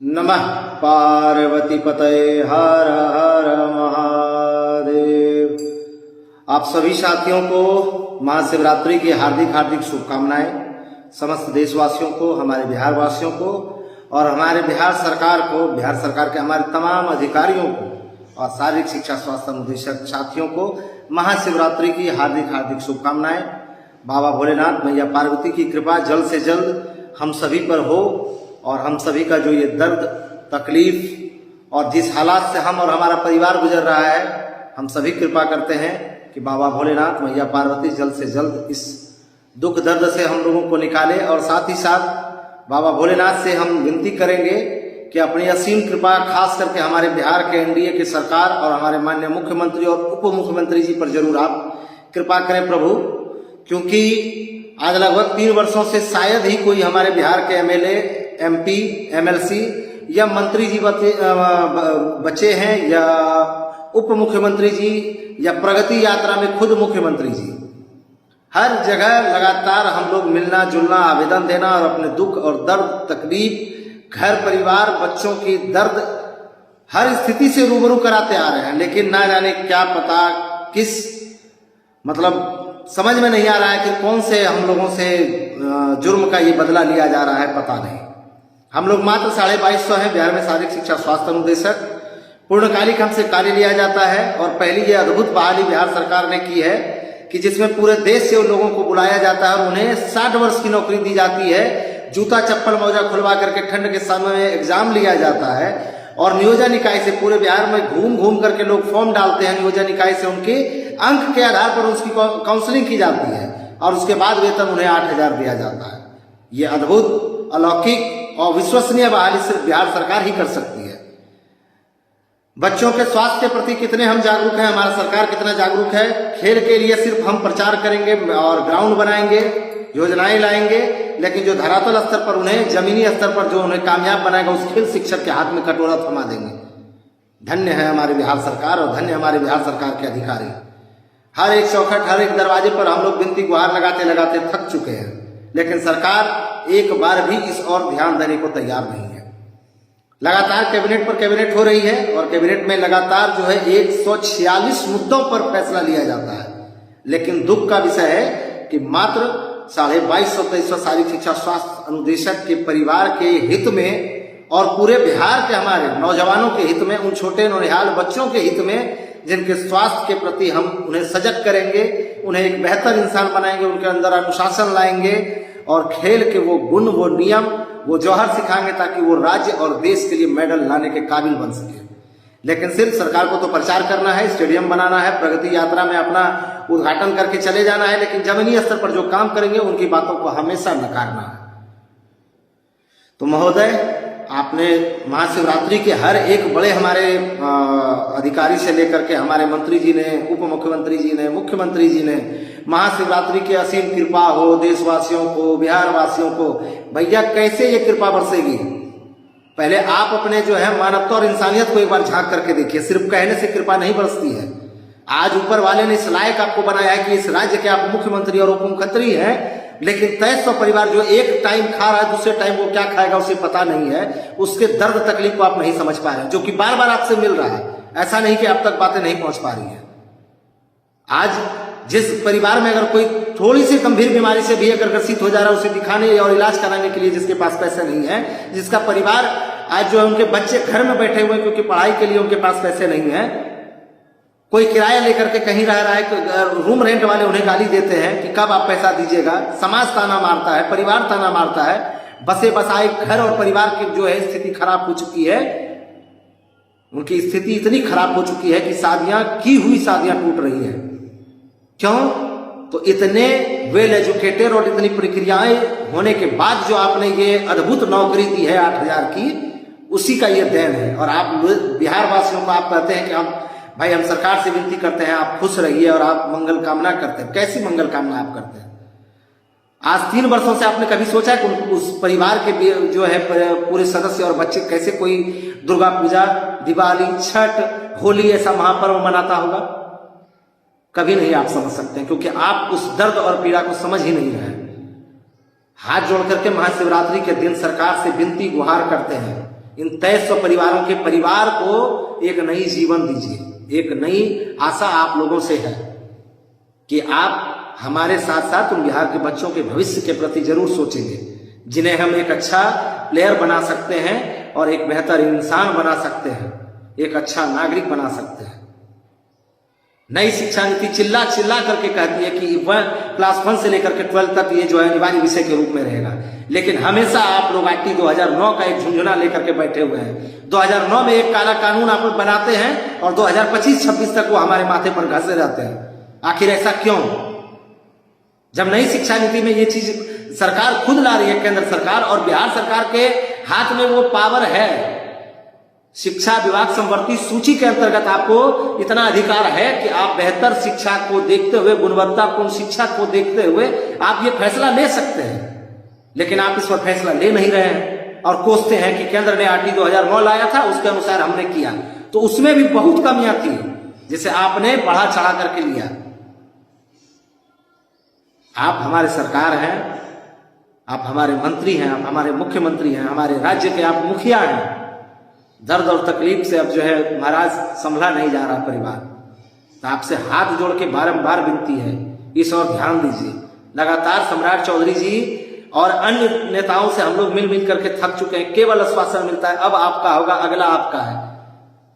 नमः पार्वती पतये हर हर महादेव। आप सभी साथियों को महाशिवरात्रि की हार्दिक हार्दिक शुभकामनाएं। समस्त देशवासियों को, हमारे बिहार वासियों को और हमारे बिहार सरकार को, बिहार सरकार के हमारे तमाम अधिकारियों को और शारीरिक शिक्षा स्वास्थ्य अनुदेशक साथियों को महाशिवरात्रि की हार्दिक हार्दिक शुभकामनाएं। बाबा भोलेनाथ, मैया पार्वती की कृपा जल्द से जल्द हम सभी पर हो और हम सभी का जो ये दर्द, तकलीफ और जिस हालात से हम और हमारा परिवार गुजर रहा है, हम सभी कृपा करते हैं कि बाबा भोलेनाथ, मैया पार्वती जल्द से जल्द इस दुख दर्द से हम लोगों को निकाले। और साथ ही साथ बाबा भोलेनाथ से हम विनती करेंगे कि अपनी असीम कृपा खास करके हमारे बिहार के एनडीए की सरकार और हमारे माननीय मुख्यमंत्री और उप मुख्यमंत्री जी पर जरूर आप कृपा करें प्रभु, क्योंकि आज लगभग 3 वर्षों से शायद ही कोई हमारे बिहार के एमएलए, एमपी, एमएलसी या मंत्री जी बचे हैं, या उप मुख्यमंत्री जी, या प्रगति यात्रा में खुद मुख्यमंत्री जी। हर जगह लगातार हम लोग मिलना जुलना, आवेदन देना और अपने दुख और दर्द, तकलीफ, घर परिवार, बच्चों की दर्द हर स्थिति से रूबरू कराते आ रहे हैं, लेकिन ना जाने क्या पता किस समझ में नहीं आ रहा है कि कौन से हम लोगों से जुर्म का ये बदला लिया जा रहा है, पता नहीं। हम लोग मात्र 2250 हैं बिहार में शारीरिक शिक्षा स्वास्थ्य अनुदेशक। पूर्णकालिक हमसे कार्य लिया जाता है और पहली ये अद्भुत बहाली बिहार सरकार ने की है कि जिसमें पूरे देश से उन लोगों को बुलाया जाता है और उन्हें 60 वर्ष की नौकरी दी जाती है। जूता चप्पल मोजा खुलवा करके ठंड के समय में एग्जाम लिया जाता है और नियोजन इकाई से पूरे बिहार में घूम घूम करके लोग फॉर्म डालते हैं। नियोजन इकाई से उनके अंक के आधार पर उसकी काउंसलिंग की जाती है और उसके बाद वेतन उन्हें 8,000 दिया जाता है। ये अद्भुत, अलौकिक और विश्वसनीय बहाली सिर्फ बिहार सरकार ही कर सकती है। बच्चों के स्वास्थ्य के प्रति कितने हम जागरूक हैं, हमारा सरकार कितना जागरूक है। खेल के लिए सिर्फ हम प्रचार करेंगे और ग्राउंड बनाएंगे, योजनाएं लाएंगे, लेकिन जो धरातल स्तर पर उन्हें, जमीनी स्तर पर जो उन्हें कामयाब बनाएगा, उस खेल शिक्षक के हाथ में कटोरा थमा देंगे। धन्य है हमारी बिहार सरकार और धन्य हमारे बिहार सरकार के अधिकारी। हर एक चौखट, हर एक दरवाजे पर हम लोग विनती गुहार लगाते लगाते थक चुके हैं, लेकिन सरकार एक बार भी इस ओर ध्यान देने को तैयार नहीं है। लगातार कैबिनेट पर कैबिनेट हो रही है और कैबिनेट में लगातार जो है 146 मुद्दों पर फैसला लिया जाता है, लेकिन दुख का विषय है कि मात्र 2250 शारीरिक शिक्षा स्वास्थ्य अनुदेशक के परिवार के हित में और पूरे बिहार के हमारे नौजवानों के हित में, उन छोटे नौनिहाल बच्चों के हित में जिनके स्वास्थ्य के प्रति हम उन्हें सजग करेंगे, उन्हें एक बेहतर इंसान बनाएंगे, उनके अंदर अनुशासन लाएंगे और खेल के वो गुण, वो नियम, वो जौहर सिखाएंगे ताकि वो राज्य और देश के लिए मेडल लाने के काबिल बन सके। लेकिन सिर्फ सरकार को तो प्रचार करना है, स्टेडियम बनाना है, प्रगति यात्रा में अपना उद्घाटन करके चले जाना है, लेकिन जमीनी स्तर पर जो काम करेंगे उनकी बातों को हमेशा नकारना है। तो महोदय, आपने महाशिवरात्रि के हर एक बड़े हमारे अधिकारी से लेकर के हमारे मंत्री जी ने, उप मुख्यमंत्री जी ने, मुख्यमंत्री जी ने महाशिवरात्रि की असीम कृपा हो देशवासियों को, बिहार वासियों को। भैया, कैसे ये कृपा बरसेगी? पहले आप अपने जो है मानवता और इंसानियत को एक बार झांक करके देखिए। सिर्फ कहने से कृपा नहीं बरसती है। आज ऊपर वाले ने इस लायक आपको बनाया है कि इस राज्य के आप मुख्यमंत्री और उप मुख्यमंत्री हैं, लेकिन 2300 परिवार जो एक टाइम खा रहा है, दूसरे टाइम वो क्या खाएगा उसे पता नहीं है। उसके दर्द तकलीफ को आप नहीं समझ पा रहे हैं, जो कि बार बार आपसे मिल रहा है। ऐसा नहीं कि अब तक बातें नहीं पहुंच पा रही है। आज जिस परिवार में अगर कोई थोड़ी सी गंभीर बीमारी से भी अगर ग्रसित हो जा रहा है, उसे दिखाने और इलाज कराने के लिए जिसके पास पैसे नहीं है, जिसका परिवार आज जो है उनके बच्चे घर में बैठे हुए क्योंकि पढ़ाई के लिए उनके पास पैसे नहीं है, कोई किराया लेकर के कहीं रह रहा है, रूम रेंट वाले उन्हें गाली देते हैं कि कब आप पैसा दीजिएगा। समाज ताना मारता है, परिवार ताना मारता है। बसे बसाए घर और परिवार की जो है स्थिति खराब हो चुकी है। उनकी स्थिति इतनी खराब हो चुकी है कि शादियां की हुई शादियां टूट रही हैं। क्यों? तो इतने वेल एजुकेटेड और इतनी प्रक्रियाएं होने के बाद जो आपने ये अद्भुत नौकरी दी है 8,000 की, उसी का ये देन है। और आप बिहार वासियों को आप कहते हैं कि हम सरकार से विनती करते हैं आप खुश रहिए और आप मंगल कामना करते हैं। कैसी मंगल कामना आप करते हैं? आज 3 वर्षों से आपने कभी सोचा है कि उस परिवार के जो है पूरे सदस्य और बच्चे कैसे कोई दुर्गा पूजा, दिवाली, छठ, होली ऐसा महापर्व मनाता होगा? कभी नहीं आप समझ सकते हैं, क्योंकि आप उस दर्द और पीड़ा को समझ ही नहीं रहे। हाथ जोड़ करके महाशिवरात्रि के दिन सरकार से विनती गुहार करते हैं इन 2300 परिवारों के परिवार को एक नई जीवन दीजिए। एक नई आशा आप लोगों से है कि आप हमारे साथ साथ उन बिहार के बच्चों के भविष्य के प्रति जरूर सोचेंगे, जिन्हें हम एक अच्छा प्लेयर बना सकते हैं और एक बेहतर इंसान बना सकते हैं, एक अच्छा नागरिक बना सकते हैं। नई शिक्षा नीति चिल्ला चिल्ला करके कहती है कि क्लास 1 से लेकर के 12 तक ये जो है अनिवार्य विषय के रूप में रहेगा, लेकिन हमेशा आप लोग आईटी 2009 का एक झुंझुना लेकर के बैठे हुए हैं। 2009 में एक काला कानून आप लोग बनाते हैं और 2025-26 तक वो हमारे माथे पर घसे रहते हैं। आखिर ऐसा क्यों? जब नई शिक्षा नीति में ये चीज सरकार खुद ला रही है, केंद्र सरकार, और बिहार सरकार के हाथ में वो पावर है। शिक्षा विभाग समवर्ती सूची के अंतर्गत आपको इतना अधिकार है कि आप बेहतर शिक्षा को देखते हुए, गुणवत्तापूर्ण शिक्षा को देखते हुए आप ये फैसला ले सकते हैं, लेकिन आप इस पर फैसला ले नहीं रहे हैं और कोसते हैं कि केंद्र ने आरटी 2009 लाया था, उसके अनुसार हमने किया। तो उसमें भी बहुत कमियां थी जिसे आपने बढ़ा चढ़ा करके लिया। आप हमारे सरकार हैं, आप हमारे मंत्री हैं, आप हमारे मुख्यमंत्री हैं, हमारे राज्य के आप मुखिया हैं। दर्द और तकलीफ से अब जो है महाराज संभला नहीं जा रहा परिवार, तो आपसे हाथ जोड़ के बारंबार विनती है, इस ओर ध्यान दीजिए। लगातार सम्राट चौधरी जी और अन्य नेताओं से हम लोग मिल मिल करके थक चुके हैं, केवल आश्वासन मिलता है अब आपका होगा, अगला आपका है।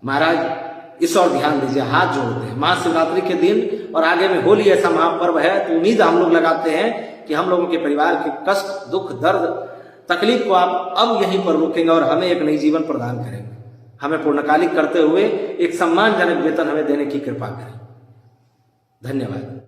महाराज इस ओर ध्यान दीजिए, हाथ जोड़ते हैं। महाशिवरात्रि के दिन और आगे में होली ऐसा महापर्व है, तो उम्मीद हम लोग लगाते हैं कि हम लोगों के परिवार के कष्ट, दुख, दर्द, तकलीफ को आप अब यहीं पर रोकेंगे और हमें एक नई जीवन प्रदान करेंगे। हमें पूर्णकालिक करते हुए एक सम्मानजनक वेतन हमें देने की कृपा करें। धन्यवाद।